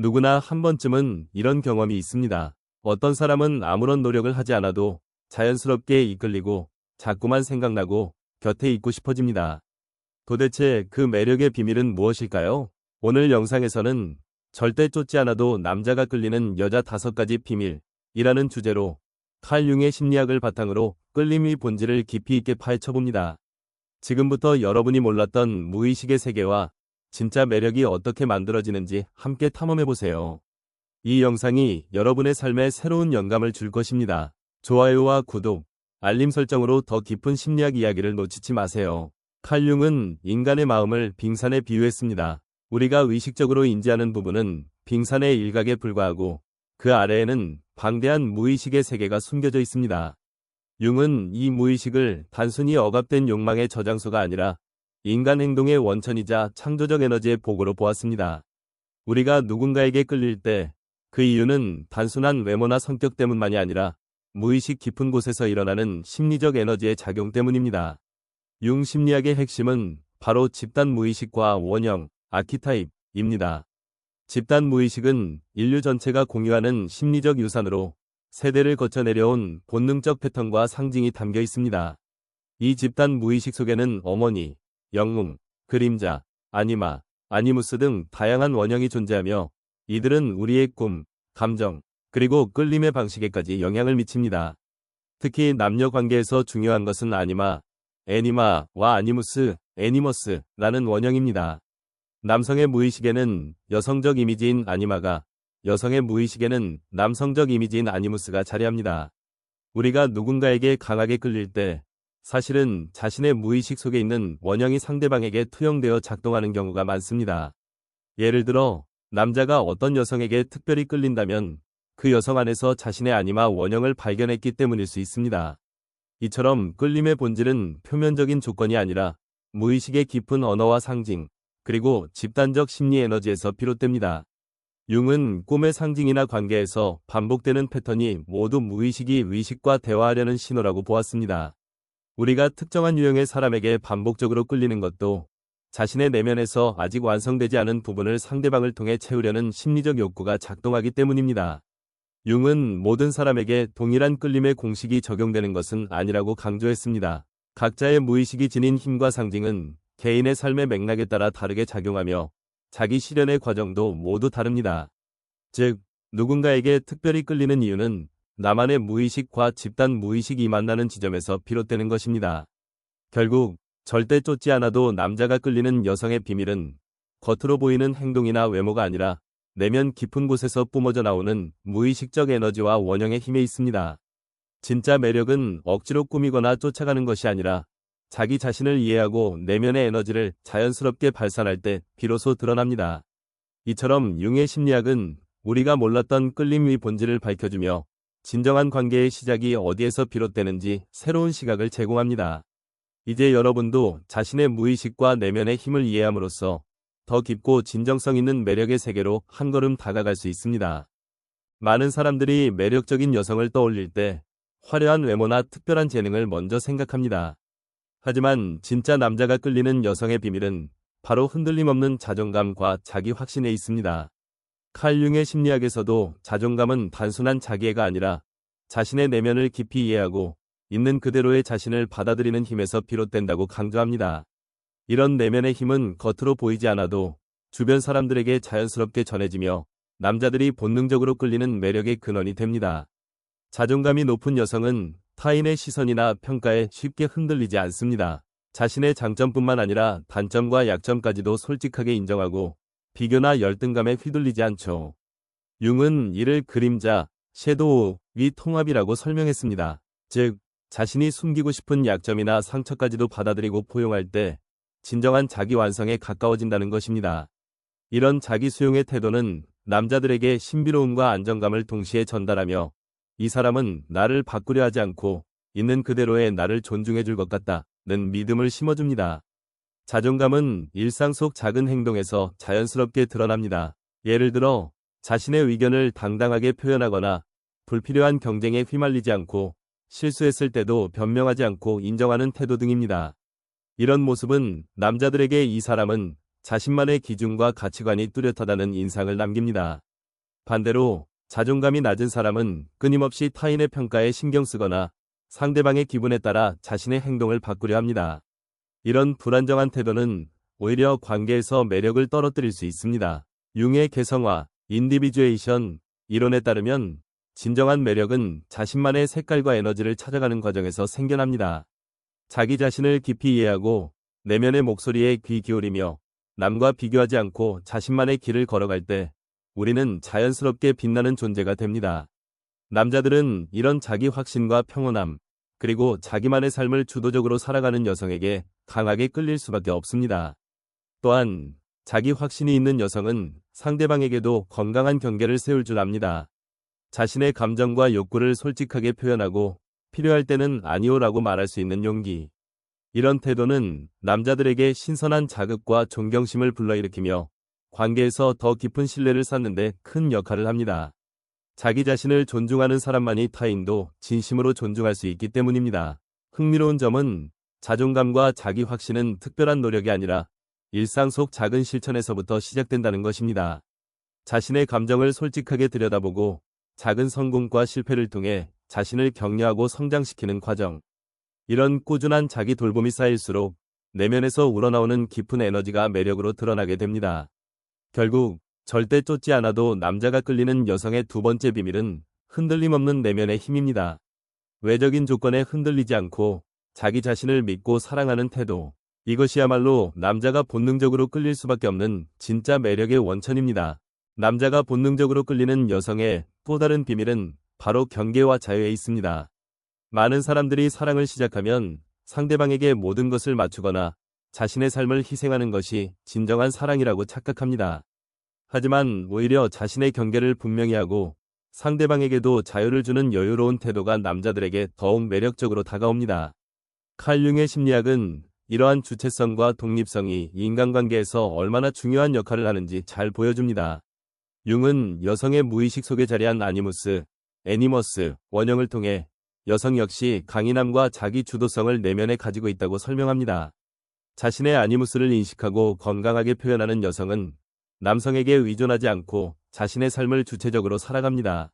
누구나 한 번쯤은 이런 경험이 있습니다. 어떤 사람은 아무런 노력을 하지 않아도 자연스럽게 이끌리고 자꾸만 생각나고 곁에 있고 싶어집니다. 도대체 그 매력의 비밀은 무엇일까요? 오늘 영상에서는 절대 쫓지 않아도 남자가 끌리는 여자 5가지 비밀이라는 주제로 칼 융의 심리학을 바탕으로 끌림의 본질을 깊이 있게 파헤쳐봅니다. 지금부터 여러분이 몰랐던 무의식의 세계와 진짜 매력이 어떻게 만들어지는지 함께 탐험해보세요. 이 영상이 여러분의 삶에 새로운 영감을 줄 것입니다. 좋아요와 구독, 알림 설정으로 더 깊은 심리학 이야기를 놓치지 마세요. 칼 융은 인간의 마음을 빙산에 비유했습니다. 우리가 의식적으로 인지하는 부분은 빙산의 일각에 불과하고 그 아래에는 방대한 무의식의 세계가 숨겨져 있습니다. 융은 이 무의식을 단순히 억압된 욕망의 저장소가 아니라 인간 행동의 원천이자 창조적 에너지의 보고로 보았습니다. 우리가 누군가에게 끌릴 때 그 이유는 단순한 외모나 성격 때문만이 아니라 무의식 깊은 곳에서 일어나는 심리적 에너지의 작용 때문입니다. 융 심리학의 핵심은 바로 집단 무의식과 원형, 아키타입입니다. 집단 무의식은 인류 전체가 공유하는 심리적 유산으로 세대를 거쳐 내려온 본능적 패턴과 상징이 담겨 있습니다. 이 집단 무의식 속에는 어머니, 영웅, 그림자, 아니마, 아니무스 등 다양한 원형이 존재하며 이들은 우리의 꿈, 감정, 그리고 끌림의 방식에까지 영향을 미칩니다. 특히 남녀 관계에서 중요한 것은 아니마, 애니마와 아니무스, 애니머스라는 원형입니다. 남성의 무의식에는 여성적 이미지인 아니마가, 여성의 무의식에는 남성적 이미지인 아니무스가 자리합니다. 우리가 누군가에게 강하게 끌릴 때 사실은 자신의 무의식 속에 있는 원형이 상대방에게 투영되어 작동하는 경우가 많습니다. 예를 들어 남자가 어떤 여성에게 특별히 끌린다면 그 여성 안에서 자신의 아니마 원형을 발견했기 때문일 수 있습니다. 이처럼 끌림의 본질은 표면적인 조건이 아니라 무의식의 깊은 언어와 상징, 그리고 집단적 심리 에너지에서 비롯됩니다. 융은 꿈의 상징이나 관계에서 반복되는 패턴이 모두 무의식이 의식과 대화하려는 신호라고 보았습니다. 우리가 특정한 유형의 사람에게 반복적으로 끌리는 것도 자신의 내면에서 아직 완성되지 않은 부분을 상대방을 통해 채우려는 심리적 욕구가 작동하기 때문입니다. 융은 모든 사람에게 동일한 끌림의 공식이 적용되는 것은 아니라고 강조했습니다. 각자의 무의식이 지닌 힘과 상징은 개인의 삶의 맥락에 따라 다르게 작용하며 자기 실현의 과정도 모두 다릅니다. 즉, 누군가에게 특별히 끌리는 이유는 나만의 무의식과 집단 무의식이 만나는 지점에서 비롯되는 것입니다. 결국 절대 쫓지 않아도 남자가 끌리는 여성의 비밀은 겉으로 보이는 행동이나 외모가 아니라 내면 깊은 곳에서 뿜어져 나오는 무의식적 에너지와 원형의 힘에 있습니다. 진짜 매력은 억지로 꾸미거나 쫓아가는 것이 아니라 자기 자신을 이해하고 내면의 에너지를 자연스럽게 발산할 때 비로소 드러납니다. 이처럼 융의 심리학은 우리가 몰랐던 끌림의 본질을 밝혀주며 진정한 관계의 시작이 어디에서 비롯되는지 새로운 시각을 제공합니다. 이제 여러분도 자신의 무의식과 내면의 힘을 이해함으로써 더 깊고 진정성 있는 매력의 세계로 한 걸음 다가갈 수 있습니다. 많은 사람들이 매력적인 여성을 떠올릴 때 화려한 외모나 특별한 재능을 먼저 생각합니다. 하지만 진짜 남자가 끌리는 여성의 비밀은 바로 흔들림 없는 자존감과 자기 확신에 있습니다. 칼 융의 심리학에서도 자존감은 단순한 자기애가 아니라 자신의 내면을 깊이 이해하고 있는 그대로의 자신을 받아들이는 힘에서 비롯된다고 강조합니다. 이런 내면의 힘은 겉으로 보이지 않아도 주변 사람들에게 자연스럽게 전해지며 남자들이 본능적으로 끌리는 매력의 근원이 됩니다. 자존감이 높은 여성은 타인의 시선이나 평가에 쉽게 흔들리지 않습니다. 자신의 장점뿐만 아니라 단점과 약점까지도 솔직하게 인정하고 비교나 열등감에 휘둘리지 않죠. 융은 이를 그림자, 섀도우의 통합이라고 설명했습니다. 즉, 자신이 숨기고 싶은 약점이나 상처까지도 받아들이고 포용할 때 진정한 자기 완성에 가까워진다는 것입니다. 이런 자기 수용의 태도는 남자들에게 신비로움과 안정감을 동시에 전달하며 이 사람은 나를 바꾸려 하지 않고 있는 그대로의 나를 존중해 줄 것 같다는 믿음을 심어줍니다. 자존감은 일상 속 작은 행동에서 자연스럽게 드러납니다. 예를 들어 자신의 의견을 당당하게 표현하거나 불필요한 경쟁에 휘말리지 않고 실수했을 때도 변명하지 않고 인정하는 태도 등입니다. 이런 모습은 남자들에게 이 사람은 자신만의 기준과 가치관이 뚜렷하다는 인상을 남깁니다. 반대로 자존감이 낮은 사람은 끊임없이 타인의 평가에 신경 쓰거나 상대방의 기분에 따라 자신의 행동을 바꾸려 합니다. 이런 불안정한 태도는 오히려 관계에서 매력을 떨어뜨릴 수 있습니다. 융의 개성화, 인디비주에이션 이론에 따르면 진정한 매력은 자신만의 색깔과 에너지를 찾아가는 과정에서 생겨납니다. 자기 자신을 깊이 이해하고 내면의 목소리에 귀 기울이며 남과 비교하지 않고 자신만의 길을 걸어갈 때 우리는 자연스럽게 빛나는 존재가 됩니다. 남자들은 이런 자기 확신과 평온함, 그리고 자기만의 삶을 주도적으로 살아가는 여성에게 강하게 끌릴 수밖에 없습니다. 또한 자기 확신이 있는 여성은 상대방에게도 건강한 경계를 세울 줄 압니다. 자신의 감정과 욕구를 솔직하게 표현하고 필요할 때는 아니오라고 말할 수 있는 용기. 이런 태도는 남자들에게 신선한 자극과 존경심을 불러일으키며 관계에서 더 깊은 신뢰를 쌓는 데 큰 역할을 합니다. 자기 자신을 존중하는 사람만이 타인도 진심으로 존중할 수 있기 때문입니다. 흥미로운 점은 자존감과 자기 확신은 특별한 노력이 아니라 일상 속 작은 실천에서부터 시작된다는 것입니다. 자신의 감정을 솔직하게 들여다보고 작은 성공과 실패를 통해 자신을 격려하고 성장시키는 과정. 이런 꾸준한 자기 돌봄이 쌓일수록 내면에서 우러나오는 깊은 에너지가 매력으로 드러나게 됩니다. 결국 절대 쫓지 않아도 남자가 끌리는 여성의 두 번째 비밀은 흔들림 없는 내면의 힘입니다. 외적인 조건에 흔들리지 않고 자기 자신을 믿고 사랑하는 태도. 이것이야말로 남자가 본능적으로 끌릴 수밖에 없는 진짜 매력의 원천입니다. 남자가 본능적으로 끌리는 여성의 또 다른 비밀은 바로 경계와 자유에 있습니다. 많은 사람들이 사랑을 시작하면 상대방에게 모든 것을 맞추거나 자신의 삶을 희생하는 것이 진정한 사랑이라고 착각합니다. 하지만 오히려 자신의 경계를 분명히 하고 상대방에게도 자유를 주는 여유로운 태도가 남자들에게 더욱 매력적으로 다가옵니다. 칼 융의 심리학은 이러한 주체성과 독립성이 인간관계에서 얼마나 중요한 역할을 하는지 잘 보여줍니다. 융은 여성의 무의식 속에 자리한 아니무스, 애니머스 원형을 통해 여성 역시 강인함과 자기 주도성을 내면에 가지고 있다고 설명합니다. 자신의 아니무스를 인식하고 건강하게 표현하는 여성은 남성에게 의존하지 않고 자신의 삶을 주체적으로 살아갑니다.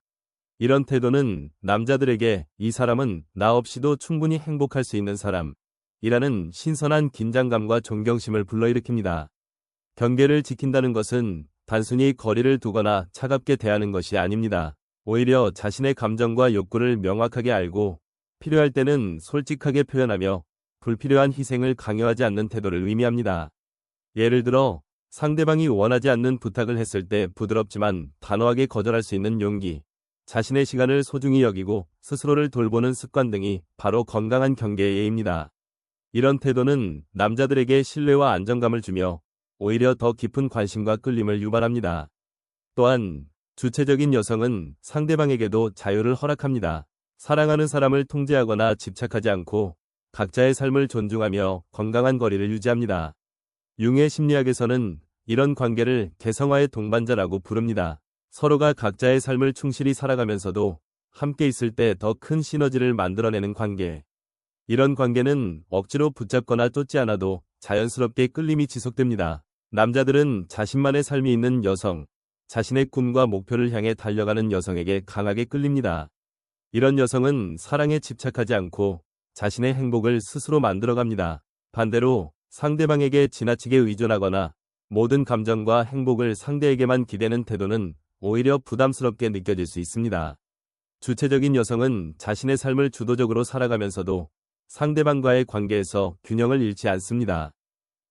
이런 태도는 남자들에게 이 사람은 나 없이도 충분히 행복할 수 있는 사람이라는 신선한 긴장감과 존경심을 불러일으킵니다. 경계를 지킨다는 것은 단순히 거리를 두거나 차갑게 대하는 것이 아닙니다. 오히려 자신의 감정과 욕구를 명확하게 알고 필요할 때는 솔직하게 표현하며 불필요한 희생을 강요하지 않는 태도를 의미합니다. 예를 들어 상대방이 원하지 않는 부탁을 했을 때 부드럽지만 단호하게 거절할 수 있는 용기, 자신의 시간을 소중히 여기고 스스로를 돌보는 습관 등이 바로 건강한 경계의 예입니다. 이런 태도는 남자들에게 신뢰와 안정감을 주며 오히려 더 깊은 관심과 끌림을 유발합니다. 또한 주체적인 여성은 상대방에게도 자유를 허락합니다. 사랑하는 사람을 통제하거나 집착하지 않고 각자의 삶을 존중하며 건강한 거리를 유지합니다. 융의 심리학에서는 이런 관계를 개성화의 동반자라고 부릅니다. 서로가 각자의 삶을 충실히 살아가면서도 함께 있을 때 더 큰 시너지를 만들어내는 관계. 이런 관계는 억지로 붙잡거나 쫓지 않아도 자연스럽게 끌림이 지속됩니다. 남자들은 자신만의 삶이 있는 여성, 자신의 꿈과 목표를 향해 달려가는 여성에게 강하게 끌립니다. 이런 여성은 사랑에 집착하지 않고 자신의 행복을 스스로 만들어갑니다. 반대로 상대방에게 지나치게 의존하거나 모든 감정과 행복을 상대에게만 기대는 태도는 오히려 부담스럽게 느껴질 수 있습니다. 주체적인 여성은 자신의 삶을 주도적으로 살아가면서도 상대방과의 관계에서 균형을 잃지 않습니다.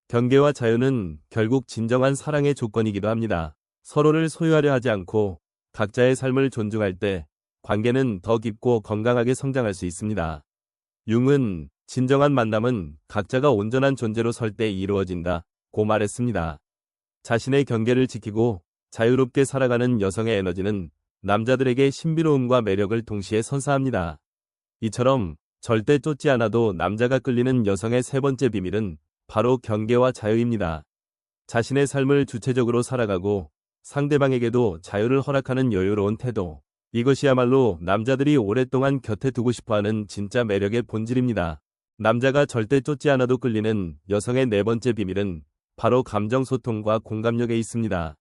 경계와 자유는 결국 진정한 사랑의 조건이기도 합니다. 서로를 소유하려 하지 않고 각자의 삶을 존중할 때 관계는 더 깊고 건강하게 성장할 수 있습니다. 융은 진정한 만남은 각자가 온전한 존재로 설 때 이루어진다고 말했습니다. 자신의 경계를 지키고 자유롭게 살아가는 여성의 에너지는 남자들에게 신비로움과 매력을 동시에 선사합니다. 이처럼 절대 쫓지 않아도 남자가 끌리는 여성의 세 번째 비밀은 바로 경계와 자유입니다. 자신의 삶을 주체적으로 살아가고 상대방에게도 자유를 허락하는 여유로운 태도. 이것이야말로 남자들이 오랫동안 곁에 두고 싶어하는 진짜 매력의 본질입니다. 남자가 절대 쫓지 않아도 끌리는 여성의 네 번째 비밀은 바로 감정 소통과 공감력에 있습니다.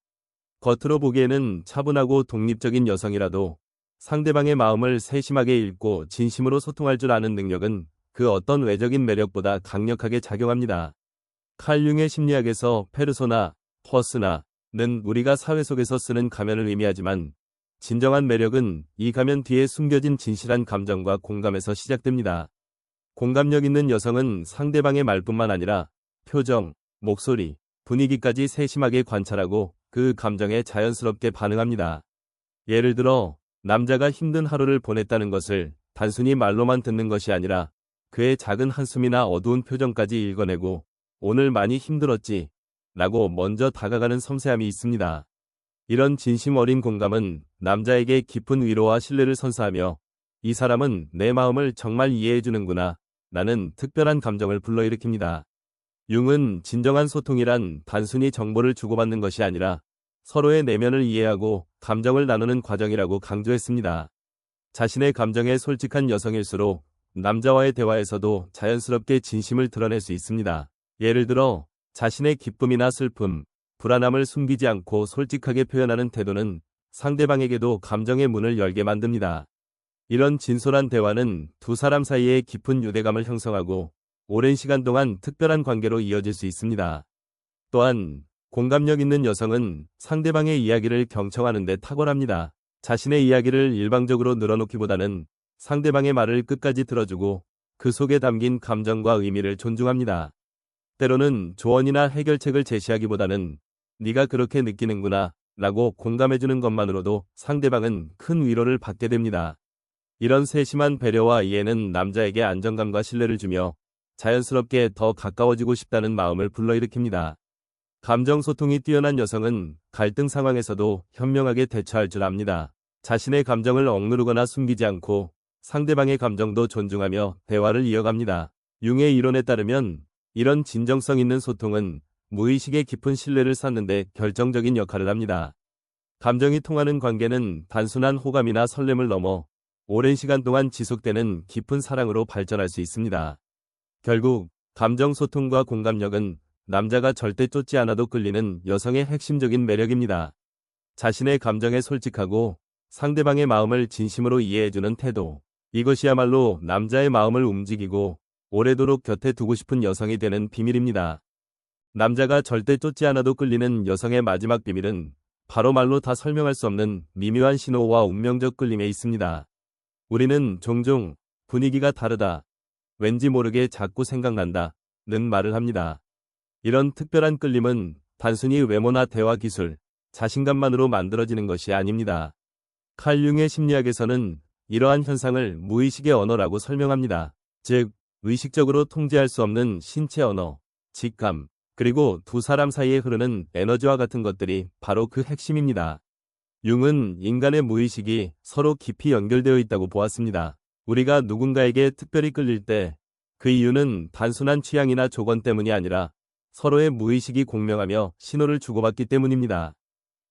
겉으로 보기에는 차분하고 독립적인 여성이라도 상대방의 마음을 세심하게 읽고 진심으로 소통할 줄 아는 능력은 그 어떤 외적인 매력보다 강력하게 작용합니다. 칼 융의 심리학에서 페르소나, 퍼스나는 우리가 사회 속에서 쓰는 가면을 의미하지만 진정한 매력은 이 가면 뒤에 숨겨진 진실한 감정과 공감에서 시작됩니다. 공감력 있는 여성은 상대방의 말뿐만 아니라 표정, 목소리, 분위기까지 세심하게 관찰하고 그 감정에 자연스럽게 반응합니다. 예를 들어 남자가 힘든 하루를 보냈다는 것을 단순히 말로만 듣는 것이 아니라 그의 작은 한숨이나 어두운 표정까지 읽어내고 오늘 많이 힘들었지? 라고 먼저 다가가는 섬세함이 있습니다. 이런 진심 어린 공감은 남자에게 깊은 위로와 신뢰를 선사하며 이 사람은 내 마음을 정말 이해해주는구나 라는 특별한 감정을 불러일으킵니다. 융은 진정한 소통이란 단순히 정보를 주고받는 것이 아니라 서로의 내면을 이해하고 감정을 나누는 과정이라고 강조했습니다. 자신의 감정에 솔직한 여성일수록 남자와의 대화에서도 자연스럽게 진심을 드러낼 수 있습니다. 예를 들어 자신의 기쁨이나 슬픔, 불안함을 숨기지 않고 솔직하게 표현하는 태도는 상대방에게도 감정의 문을 열게 만듭니다. 이런 진솔한 대화는 두 사람 사이에 깊은 유대감을 형성하고 오랜 시간 동안 특별한 관계로 이어질 수 있습니다. 또한 공감력 있는 여성은 상대방의 이야기를 경청하는 데 탁월합니다. 자신의 이야기를 일방적으로 늘어놓기보다는 상대방의 말을 끝까지 들어주고 그 속에 담긴 감정과 의미를 존중합니다. 때로는 조언이나 해결책을 제시하기보다는 네가 그렇게 느끼는구나 라고 공감해주는 것만으로도 상대방은 큰 위로를 받게 됩니다. 이런 세심한 배려와 이해는 남자에게 안정감과 신뢰를 주며 자연스럽게 더 가까워지고 싶다는 마음을 불러일으킵니다. 감정 소통이 뛰어난 여성은 갈등 상황에서도 현명하게 대처할 줄 압니다. 자신의 감정을 억누르거나 숨기지 않고 상대방의 감정도 존중하며 대화를 이어갑니다. 융의 이론에 따르면 이런 진정성 있는 소통은 무의식의 깊은 신뢰를 쌓는 데 결정적인 역할을 합니다. 감정이 통하는 관계는 단순한 호감이나 설렘을 넘어 오랜 시간 동안 지속되는 깊은 사랑으로 발전할 수 있습니다. 결국 감정 소통과 공감력은 남자가 절대 쫓지 않아도 끌리는 여성의 핵심적인 매력입니다. 자신의 감정에 솔직하고 상대방의 마음을 진심으로 이해해주는 태도. 이것이야말로 남자의 마음을 움직이고 오래도록 곁에 두고 싶은 여성이 되는 비밀입니다. 남자가 절대 쫓지 않아도 끌리는 여성의 마지막 비밀은 바로 말로 다 설명할 수 없는 미묘한 신호와 운명적 끌림에 있습니다. 우리는 종종 분위기가 다르다, 왠지 모르게 자꾸 생각난다 는 말을 합니다. 이런 특별한 끌림은 단순히 외모나 대화 기술, 자신감만으로 만들어지는 것이 아닙니다. 칼 융의 심리학에서는 이러한 현상을 무의식의 언어라고 설명합니다. 즉, 의식적으로 통제할 수 없는 신체 언어, 직감, 그리고 두 사람 사이에 흐르는 에너지와 같은 것들이 바로 그 핵심입니다. 융은 인간의 무의식이 서로 깊이 연결되어 있다고 보았습니다. 우리가 누군가에게 특별히 끌릴 때 그 이유는 단순한 취향이나 조건 때문이 아니라 서로의 무의식이 공명하며 신호를 주고받기 때문입니다.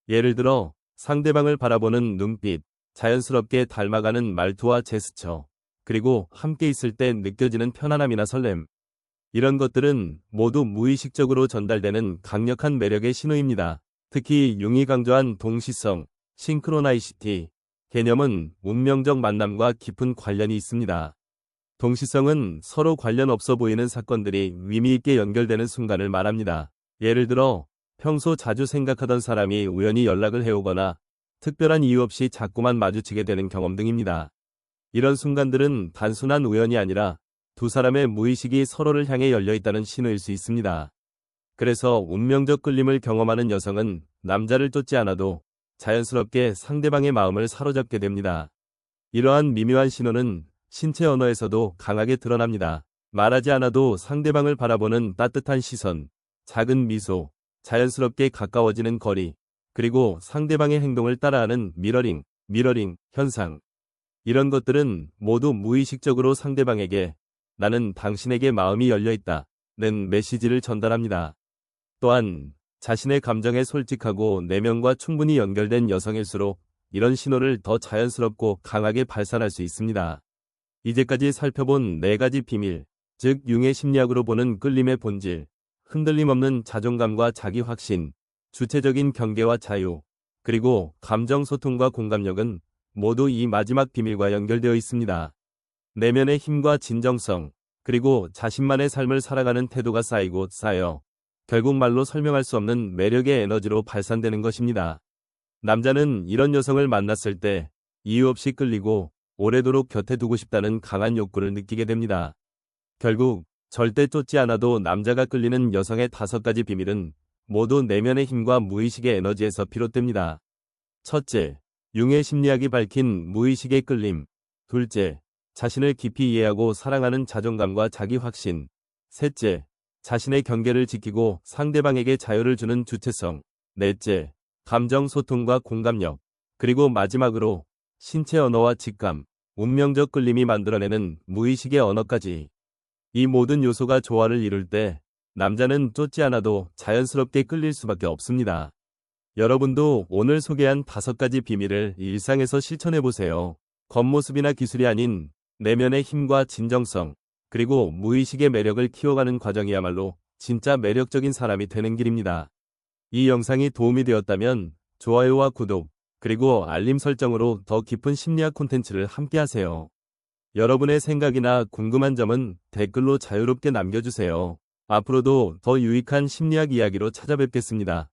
예를 들어 상대방을 바라보는 눈빛, 자연스럽게 닮아가는 말투와 제스처, 그리고 함께 있을 때 느껴지는 편안함이나 설렘. 이런 것들은 모두 무의식적으로 전달되는 강력한 매력의 신호입니다. 특히 융이 강조한 동시성, 싱크로나이시티 개념은 운명적 만남과 깊은 관련이 있습니다. 동시성은 서로 관련 없어 보이는 사건들이 의미 있게 연결되는 순간을 말합니다. 예를 들어 평소 자주 생각하던 사람이 우연히 연락을 해오거나 특별한 이유 없이 자꾸만 마주치게 되는 경험 등입니다. 이런 순간들은 단순한 우연이 아니라 두 사람의 무의식이 서로를 향해 열려있다는 신호일 수 있습니다. 그래서 운명적 끌림을 경험하는 여성은 남자를 쫓지 않아도 자연스럽게 상대방의 마음을 사로잡게 됩니다. 이러한 미묘한 신호는 신체 언어에서도 강하게 드러납니다. 말하지 않아도 상대방을 바라보는 따뜻한 시선, 작은 미소, 자연스럽게 가까워지는 거리, 그리고 상대방의 행동을 따라하는 미러링 현상. 이런 것들은 모두 무의식적으로 상대방에게 나는 당신에게 마음이 열려있다 는 메시지를 전달합니다. 또한 자신의 감정에 솔직하고 내면과 충분히 연결된 여성일수록 이런 신호를 더 자연스럽고 강하게 발산할 수 있습니다. 이제까지 살펴본 4가지 비밀, 즉 융의 심리학으로 보는 끌림의 본질, 흔들림 없는 자존감과 자기 확신, 주체적인 경계와 자유, 그리고 감정 소통과 공감력은 모두 이 마지막 비밀과 연결되어 있습니다. 내면의 힘과 진정성, 그리고 자신만의 삶을 살아가는 태도가 쌓이고 쌓여 결국 말로 설명할 수 없는 매력의 에너지로 발산되는 것입니다. 남자는 이런 여성을 만났을 때 이유 없이 끌리고 오래도록 곁에 두고 싶다는 강한 욕구를 느끼게 됩니다. 결국 절대 쫓지 않아도 남자가 끌리는 여성의 5가지 비밀은 모두 내면의 힘과 무의식의 에너지에서 비롯됩니다. 첫째, 융의 심리학이 밝힌 무의식의 끌림. 둘째, 자신을 깊이 이해하고 사랑하는 자존감과 자기 확신. 셋째, 자신의 경계를 지키고 상대방에게 자유를 주는 주체성. 넷째, 감정 소통과 공감력. 그리고 마지막으로 신체 언어와 직감, 운명적 끌림이 만들어내는 무의식의 언어까지. 이 모든 요소가 조화를 이룰 때 남자는 쫓지 않아도 자연스럽게 끌릴 수밖에 없습니다. 여러분도 오늘 소개한 5가지 비밀을 일상에서 실천해보세요. 겉모습이나 기술이 아닌 내면의 힘과 진정성, 그리고 무의식의 매력을 키워가는 과정이야말로 진짜 매력적인 사람이 되는 길입니다. 이 영상이 도움이 되었다면 좋아요와 구독, 그리고 알림 설정으로 더 깊은 심리학 콘텐츠를 함께하세요. 여러분의 생각이나 궁금한 점은 댓글로 자유롭게 남겨주세요. 앞으로도 더 유익한 심리학 이야기로 찾아뵙겠습니다.